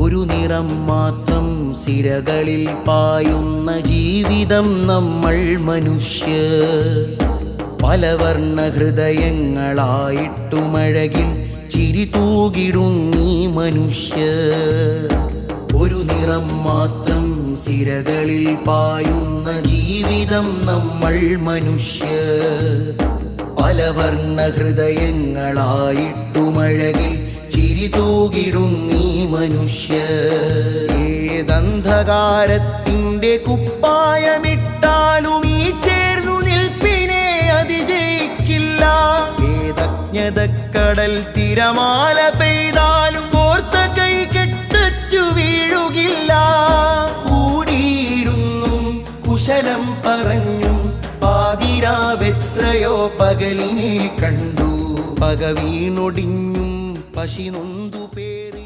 ഒരു നിറം മാത്രം സിരകളിൽ പായുന്ന ജീവിതം നമ്മൾ മനുഷ്യർ. പലവർണ്ണ ഹൃദയങ്ങളായിട്ടുമഴകിൽ ചിരി തൂകിടുന്നീ മനുഷ്യർ. ഒരു നിറം മാത്രം സിരകളിൽ പായുന്ന ജീവിതം നമ്മൾ മനുഷ്യർ. പലവർണ്ണ ഹൃദയങ്ങളായിട്ടുമഴകിൽ ചിരി തൂകിടുന്നീ മനുഷ്യർ. ഏതന്ധകാരത്തിൻ്റെ കുപ്പായമിട്ടാലും ഈ ചേർന്നു നിൽപ്പിനെ അതിജയിക്കില്ല. ഏതജ്ഞതക്കടൽ തിരമാല പെയ്താലും കോർത്ത കൈ കെട്ടറ്റു വീഴുകില്ല. കൂടിയിരുന്നും കുശലം പറഞ്ഞും പാതിരാവെത്രയോ പകലിനെ കണ്ടു. പക വീണൊടിഞ്ഞും പശി നൊന്തു പേര്